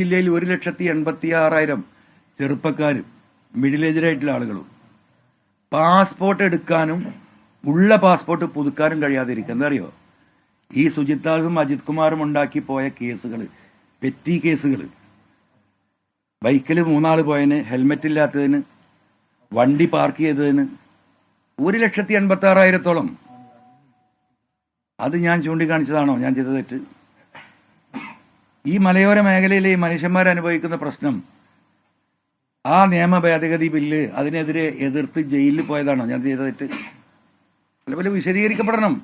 ജില്ലയിൽ 1,86,000 ചെറുപ്പക്കാരും മിഡിൽ ഏജിലായിട്ടുള്ള ആളുകളും പാസ്പോർട്ട് എടുക്കാനും ഉള്ള പാസ്പോർട്ട് പുതുക്കാനും കഴിയാതിരിക്കുക. എന്താ അറിയോ? ഈ സുജിത്താസും അജിത് കുമാറും ഉണ്ടാക്കി പോയ കേസുകൾ, പെറ്റി കേസുകൾ, ബൈക്കിൽ 3 ആൾ പോയതിന്, ഹെൽമെറ്റ് ഇല്ലാത്തതിന്, വണ്ടി പാർക്ക് ചെയ്തതിന് 1,86,000 അത് ഞാൻ ചൂണ്ടിക്കാണിച്ചതാണോ ഞാൻ ചെയ്ത തെറ്റ്? ഈ മലയോര മേഖലയിലെ ഈ മനുഷ്യന്മാർ അനുഭവിക്കുന്ന പ്രശ്നം, ആ നിയമ ഭേദഗതി ബില്ല് അതിനെതിരെ എതിർത്ത് ജയിലിൽ പോയതാണോ ഞാൻ ചെയ്ത തെറ്റ്? അതുപോലെ വിശദീകരിക്കപ്പെടണം.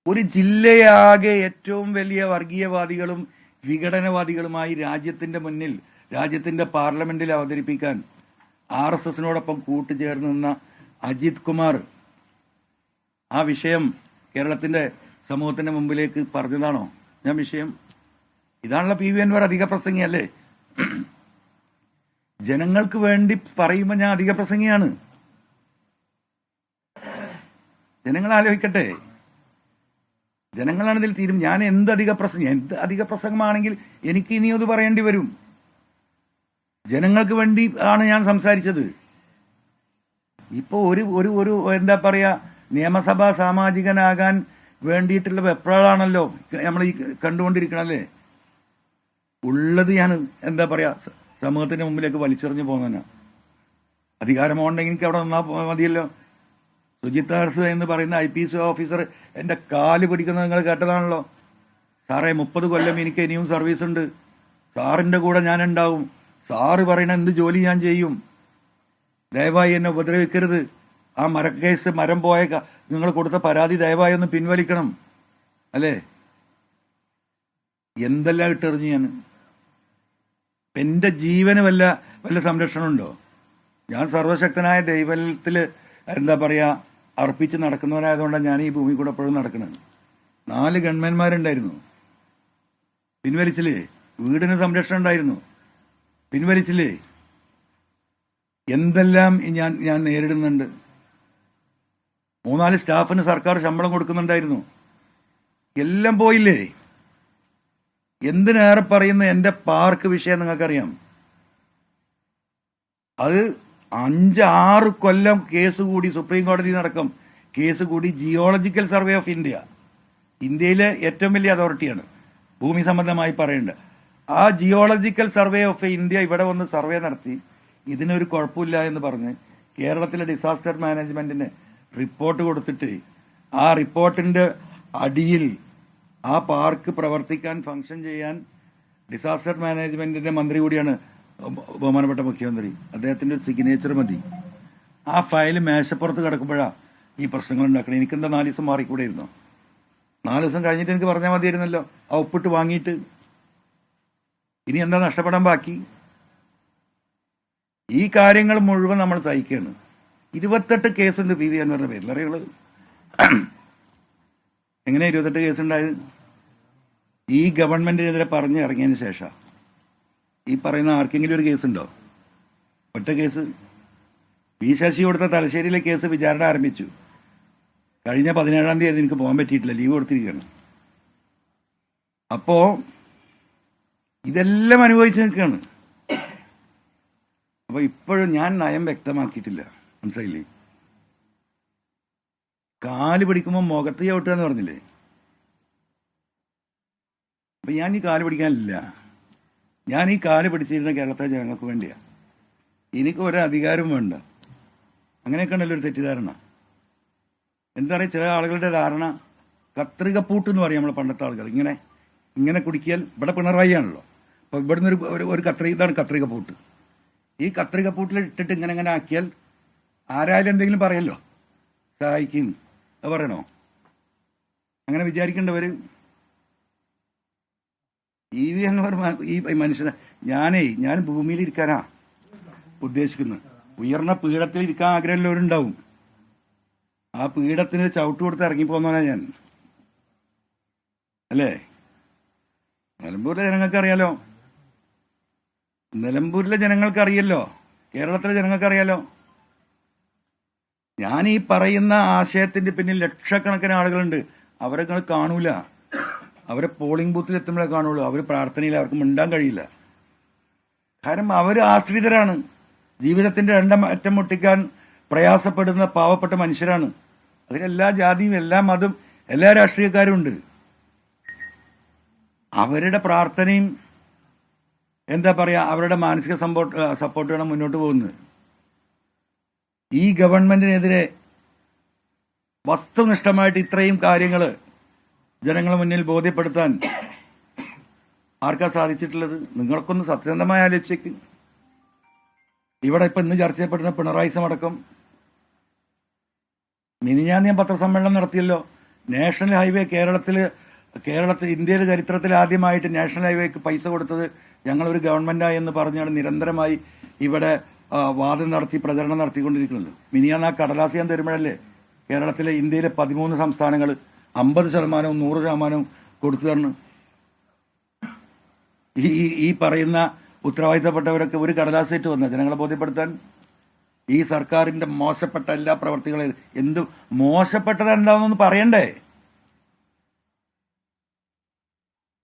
ഒരു ജില്ലയാകെ ഏറ്റവും വലിയ വർഗീയവാദികളും വിഘടനവാദികളുമായി രാജ്യത്തിന്റെ മുന്നിൽ, രാജ്യത്തിന്റെ പാർലമെന്റിൽ അവതരിപ്പിക്കാൻ RSSനോടൊപ്പം കൂട്ടുചേർന്ന് നിന്ന അജിത് കുമാർ ആ വിഷയം കേരളത്തിന്റെ സമൂഹത്തിന്റെ മുമ്പിലേക്ക് പറഞ്ഞതാണോ ഞാൻ വിഷയം? ഇതാണല്ലോ PV അൻവർ അധിക പ്രസംഗിയല്ലേ? ജനങ്ങൾക്ക് വേണ്ടി പറയുമ്പോൾ ഞാൻ അധിക പ്രസംഗിയാണ്. ജനങ്ങൾ ആലോചിക്കട്ടെ, ജനങ്ങളാണ് ഇതിൽ തീരും. ഞാൻ എന്ത് അധിക പ്രസംഗമാണെങ്കിൽ എനിക്ക് ഇനിയും അത് പറയേണ്ടി വരും. ജനങ്ങൾക്ക് വേണ്ടി ആണ് ഞാൻ സംസാരിച്ചത്. ഇപ്പോ ഒരു എന്താ പറയാ, നിയമസഭാ സാമാജികനാകാൻ വേണ്ടിയിട്ടുള്ള വെപ്രാളാണല്ലോ നമ്മൾ ഈ കണ്ടുകൊണ്ടിരിക്കണല്ലേ. ഉള്ളത് ഞാൻ എന്താ പറയാ സമൂഹത്തിന്റെ മുമ്പിലേക്ക് വലിച്ചെറിഞ്ഞു പോകുന്ന അധികാരമുണ്ടെങ്കിൽ എനിക്ക് അവിടെ നിന്നാ മതിയല്ലോ. സുജിത് ദാസ് എന്ന് പറയുന്ന IPS ഓഫീസർ എൻ്റെ കാല് പിടിക്കുന്നത് നിങ്ങൾ കേട്ടതാണല്ലോ. സാറേ 30 കൊല്ലം എനിക്ക് ഇനിയും സർവീസ് ഉണ്ട്, സാറിൻ്റെ കൂടെ ഞാൻ ഉണ്ടാവും, സാറ് പറയണ എന്ത് ജോലി ഞാൻ ചെയ്യും, ദയവായി എന്നെ ഉപദ്രവിക്കരുത്, ആ മരക്കേസ് മരം പോയ നിങ്ങൾ കൊടുത്ത പരാതി ദയവായി ഒന്ന് പിൻവലിക്കണം അല്ലേ? എന്തെല്ലാം ഇട്ടെറിഞ്ഞു ഞാൻ. എൻ്റെ ജീവന് വല്ല സംരക്ഷണമുണ്ടോ? ഞാൻ സർവശക്തനായ ദൈവത്തിൽ എന്താ പറയുക അർപ്പിച്ച് നടക്കുന്നവരായതുകൊണ്ടാണ് ഞാൻ ഈ ഭൂമി കൂടെ എപ്പോഴും നടക്കുന്നത്. 4 ഗവൺമെന്റ്മാരുണ്ടായിരുന്നു, പിൻവലിച്ചില്ലേ? വീടിന് സംരക്ഷണം ഉണ്ടായിരുന്നു, പിൻവലിച്ചില്ലേ? എന്തെല്ലാം ഞാൻ നേരിടുന്നുണ്ട്. 3-4 സ്റ്റാഫിന് സർക്കാർ ശമ്പളം കൊടുക്കുന്നുണ്ടായിരുന്നു, എല്ലാം പോയില്ലേ? എന്തിനേറെ പറയുന്ന എൻ്റെ പാർക്ക് വിഷയം നിങ്ങൾക്കറിയാം. അത് 5-6 കൊല്ലം കേസ് കൂടി സുപ്രീം കോടതി നടക്കും. കേസ് കൂടി ജിയോളജിക്കൽ സർവേ ഓഫ് ഇന്ത്യയിലെ ഏറ്റവും വലിയ അതോറിറ്റിയാണ് ഭൂമി സംബന്ധമായി പറയേണ്ടത്. ആ ജിയോളജിക്കൽ സർവേ ഓഫ് ഇന്ത്യ ഇവിടെ വന്ന് സർവേ നടത്തി ഇതിനൊരു കുഴപ്പമില്ല എന്ന് പറഞ്ഞ് കേരളത്തിലെ ഡിസാസ്റ്റർ മാനേജ്മെന്റിന് റിപ്പോർട്ട് കൊടുത്തിട്ട് ആ റിപ്പോർട്ടിന്റെ അടിയിൽ ആ പാർക്ക് പ്രവർത്തിക്കാൻ ഫംഗ്ഷൻ ചെയ്യാൻ ഡിസാസ്റ്റർ മാനേജ്മെന്റിന്റെ മന്ത്രി കൂടിയാണ് ബഹുമാനപ്പെട്ട മുഖ്യമന്ത്രി, അദ്ദേഹത്തിന്റെ ഒരു സിഗ്നേച്ചർ മതി. ആ ഫയൽ മേശപ്പുറത്ത് കിടക്കുമ്പോഴാണ് ഈ പ്രശ്നങ്ങൾ ഉണ്ടാക്കണം. എനിക്കെന്താ 4 ദിവസം മാറിക്കൂടെയിരുന്നോ? 4 ദിവസം കഴിഞ്ഞിട്ട് എനിക്ക് പറഞ്ഞാൽ മതിയായിരുന്നല്ലോ, ആ ഒപ്പിട്ട് വാങ്ങിയിട്ട്. ഇനി എന്താ നഷ്ടപ്പെടാൻ ബാക്കി? ഈ കാര്യങ്ങൾ മുഴുവൻ നമ്മൾ സഹിക്കുകയാണ്. 28 കേസുണ്ട് PV അൻവറിന്റെ പേരിൽ. അറിയുള്ളത് എങ്ങനെ 28 കേസുണ്ടായത്? ഈ ഗവൺമെന്റിനെതിരെ പറഞ്ഞ് ഇറങ്ങിയതിന് ശേഷം ഈ പറയുന്ന ആർക്കെങ്കിലും ഒരു കേസുണ്ടോ? ഒറ്റ കേസ്. ശശി കൊടുത്ത തലശ്ശേരിയിലെ കേസ് വിചാരണ ആരംഭിച്ചു. കഴിഞ്ഞ 17-ാം തീയതി എനിക്ക് പോകാൻ പറ്റിയിട്ടില്ല, ലീവ് കൊടുത്തിരിക്കുകയാണ്. അപ്പോ ഇതെല്ലാം അനുഭവിച്ച് നിൽക്കുകയാണ്. അപ്പൊ ഇപ്പോഴും ഞാൻ നയം വ്യക്തമാക്കിയിട്ടില്ല, മനസ്സിലായില്ലേ? കാല് പിടിക്കുമ്പോൾ മുഖത്ത് ചവിട്ടുക എന്ന് പറഞ്ഞില്ലേ? അപ്പൊ ഞാൻ ഈ കാല് പിടിക്കാനില്ല. ഞാൻ ഈ കാല് പിടിച്ചിരുന്ന കേരളത്തിലെ ജനങ്ങൾക്ക് വേണ്ടിയാ. എനിക്ക് ഒരു അധികാരവും വേണ്ട. അങ്ങനെയൊക്കെ ഉണ്ടല്ലോ ഒരു തെറ്റിദ്ധാരണ. എന്താ പറയുക, ചില ആളുകളുടെ ധാരണ കത്രികപ്പൂട്ട് എന്ന് പറയും നമ്മളെ പണ്ടത്തെ ആളുകൾ. ഇങ്ങനെ കുടിക്കിയാൽ, ഇവിടെ പിണറായി ആണല്ലോ, അപ്പൊ ഇവിടുന്ന് ഒരു ഇതാണ് കത്രികപ്പൂട്ട്. ഈ കത്രികപ്പൂട്ടിൽ ഇട്ടിട്ട് ഇങ്ങനെ ആക്കിയാൽ ആരായാലും എന്തെങ്കിലും പറയല്ലോ, സഹായിക്കും. അത് പറയണോ? അങ്ങനെ വിചാരിക്കേണ്ടവര് PV അൻവർ ഈ മനുഷ്യനെ ഞാൻ ഭൂമിയിൽ ഇരിക്കാനാ ഉദ്ദേശിക്കുന്നത്. ഉയർന്ന പീഠത്തിൽ ഇരിക്കാൻ ആഗ്രഹമുള്ളവരുണ്ടാവും. ആ പീഠത്തിന് ചവിട്ട് കൊടുത്ത് ഇറങ്ങിപ്പോന്നവനാ ഞാൻ, അല്ലേ? നിലമ്പൂരിലെ ജനങ്ങൾക്കറിയാലോ, കേരളത്തിലെ ജനങ്ങൾക്കറിയാലോ. ഞാൻ ഈ പറയുന്ന ആശയത്തിന്റെ പിന്നിൽ ലക്ഷക്കണക്കിന് ആളുകളുണ്ട്. അവരെ കാണൂല. അവരെ പോളിംഗ് ബൂത്തിൽ എത്തുമ്പോഴേ കാണുള്ളൂ. അവർ പ്രാർത്ഥനയിൽ അവർക്ക് മിണ്ടാൻ കഴിയില്ല. കാരണം അവർ ആശ്രിതരാണ്. ജീവിതത്തിൻ്റെ അറ്റം മുട്ടിക്കാൻ പ്രയാസപ്പെടുന്ന പാവപ്പെട്ട മനുഷ്യരാണ്. അതിലെല്ലാ ജാതിയും എല്ലാ മതവും എല്ലാ രാഷ്ട്രീയക്കാരും ഉണ്ട്. അവരുടെ പ്രാർത്ഥനയും എന്താ പറയുക, അവരുടെ മാനസിക സപ്പോർട്ടാണ് മുന്നോട്ട് പോകുന്നത്. ഈ ഗവൺമെന്റിനെതിരെ വസ്തുനിഷ്ഠമായിട്ട് ഇത്രയും കാര്യങ്ങൾ ജനങ്ങളുടെ മുന്നിൽ ബോധ്യപ്പെടുത്താൻ ആർക്കാ സാധിച്ചിട്ടുള്ളത്? നിങ്ങൾക്കൊന്ന് സത്യസന്ധമായി ആലോചിച്ചേക്ക്. ഇവിടെ ഇപ്പം ഇന്ന് ചർച്ച ചെയ്യപ്പെടുന്ന പിണറായി സമടക്കം മിനിഞ്ഞാന്ന് ഞാൻ പത്രസമ്മേളനം നടത്തിയല്ലോ. നാഷണൽ ഹൈവേ കേരളത്തിൽ ഇന്ത്യയിലെ ചരിത്രത്തിൽ ആദ്യമായിട്ട് നാഷണൽ ഹൈവേക്ക് പൈസ കൊടുത്തത് ഞങ്ങളൊരു ഗവൺമെന്റായി എന്ന് പറഞ്ഞാണ് നിരന്തരമായി ഇവിടെ വാദം നടത്തി പ്രചരണം നടത്തിക്കൊണ്ടിരിക്കുന്നത്. മിനിയാന്ന് ആ കടലാസ് ഞാൻ തരുമ്പോഴല്ലേ കേരളത്തിലെ ഇന്ത്യയിലെ 13 സംസ്ഥാനങ്ങൾ 50%, 100% കൊടുത്തു തരണം. ഈ പറയുന്ന ഉത്തരവാദിത്തപ്പെട്ടവരൊക്കെ ഒരു കടലാസേറ്റ് വന്ന ജനങ്ങളെ ബോധ്യപ്പെടുത്താൻ. ഈ സർക്കാരിന്റെ മോശപ്പെട്ട എല്ലാ പ്രവർത്തികളും എന്ത് മോശപ്പെട്ടത് എന്താണെന്ന് പറയണ്ടേ?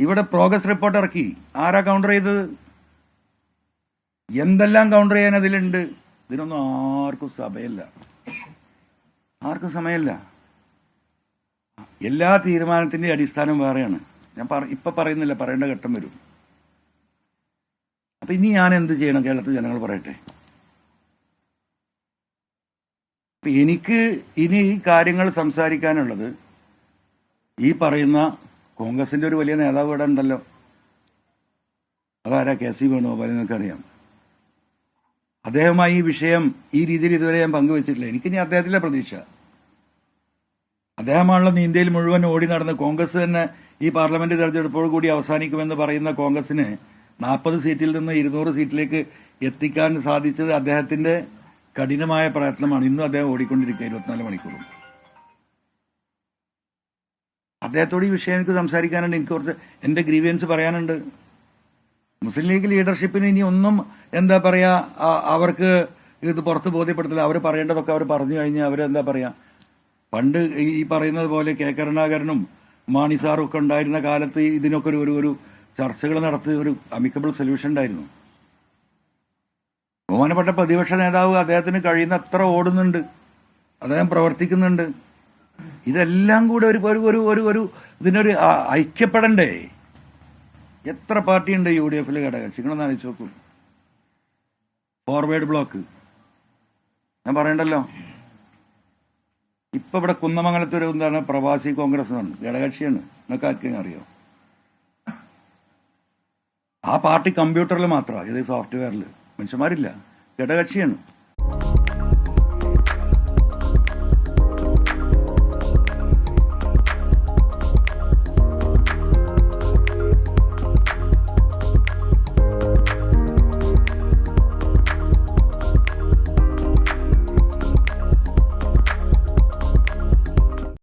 ഇവിടെ പ്രോഗ്രസ് റിപ്പോർട്ട് ഇറക്കി. ആരാ കൗണ്ടർ ചെയ്തത്? എന്തെല്ലാം കൗണ്ടർ ചെയ്യാൻ അതിലുണ്ട്? ഇതിനൊന്നും ആർക്കും സമയമില്ല. എല്ലാ തീരുമാനത്തിന്റെ അടിസ്ഥാനം വേറെയാണ്. ഞാൻ ഇപ്പൊ പറയുന്നില്ല, പറയേണ്ട ഘട്ടം വരും. അപ്പൊ ഇനി ഞാൻ എന്ത് ചെയ്യണം? കേരളത്തിൽ ജനങ്ങൾ പറയട്ടെ. എനിക്ക് ഇനി ഈ കാര്യങ്ങൾ സംസാരിക്കാനുള്ളത് ഈ പറയുന്ന കോൺഗ്രസിന്റെ ഒരു വലിയ നേതാവ് ഇവിടെ ഉണ്ടല്ലോ. അതാരാ? K C Venugopal. നിങ്ങൾക്കറിയാം. അദ്ദേഹമായി ഈ വിഷയം ഈ രീതിയിൽ ഇതുവരെ ഞാൻ പങ്കുവച്ചിട്ടില്ല. എനിക്കിനി അദ്ദേഹത്തിലെ പ്രതീക്ഷ. അദ്ദേഹമാണല്ലോ ഇന്ത്യയിൽ മുഴുവൻ ഓടി നടന്ന് കോൺഗ്രസ് തന്നെ ഈ പാർലമെന്റ് തെരഞ്ഞെടുപ്പോട് കൂടി അവസാനിക്കുമെന്ന് പറയുന്ന കോൺഗ്രസിന് 40 സീറ്റിൽ നിന്ന് 200 സീറ്റിലേക്ക് എത്തിക്കാൻ സാധിച്ചത് അദ്ദേഹത്തിന്റെ കഠിനമായ പ്രയത്നമാണ്. ഇന്നും അദ്ദേഹം ഓടിക്കൊണ്ടിരിക്കുക 24 മണിക്കൂറും. അദ്ദേഹത്തോട് ഈ വിഷയം എനിക്ക് സംസാരിക്കാനുണ്ട്. എനിക്ക് കുറച്ച് എൻ്റെ ഗ്രീവിയൻസ് പറയാനുണ്ട്. മുസ്ലിം ലീഗ് ലീഡർഷിപ്പിന് ഇനി ഒന്നും എന്താ പറയാ, അവർക്ക് ഇത് പുറത്ത് ബോധ്യപ്പെടുത്തില്ല. അവർ പറയേണ്ടതൊക്കെ അവർ പറഞ്ഞു കഴിഞ്ഞാൽ അവരെന്താ പറയാ, പണ്ട് ഈ പറയുന്നത് പോലെ കെ കരുണാകരനും മാണി സാറും ഒക്കെ ഉണ്ടായിരുന്ന കാലത്ത് ഇതിനൊക്കെ ഒരു ചർച്ചകൾ നടത്തി ഒരു അമിക്കബിൾ സൊല്യൂഷൻ ഉണ്ടായിരുന്നു. ബഹുമാനപ്പെട്ട പ്രതിപക്ഷ നേതാവ് അദ്ദേഹത്തിന് കഴിയുന്ന അത്ര ഓടുന്നുണ്ട്, അദ്ദേഹം പ്രവർത്തിക്കുന്നുണ്ട്. ഇതെല്ലാം കൂടെ ഒരു ഇതിനൊരു ഐക്യപ്പെടണ്ടേ? എത്ര പാർട്ടിയുണ്ട് UDF ഘടകകക്ഷികളൊന്ന് ആലോചിച്ച് നോക്കൂ. ഫോർവേഡ് ബ്ലോക്ക് ഞാൻ പറയണ്ടല്ലോ. ഇപ്പൊ ഇവിടെ കുന്നമംഗലത്തൊരു എന്താണ് പ്രവാസി കോൺഗ്രസ് ആണ്, ഘടകകക്ഷിയാണ്. നിങ്ങൾക്ക് ആർക്കെങ്കിലും അറിയോ? ആ പാർട്ടി കമ്പ്യൂട്ടറിൽ മാത്രമാണ്, ഇത് സോഫ്റ്റ്വെയറിൽ മനുഷ്യന്മാരില്ല, ഘടകകക്ഷിയാണ്.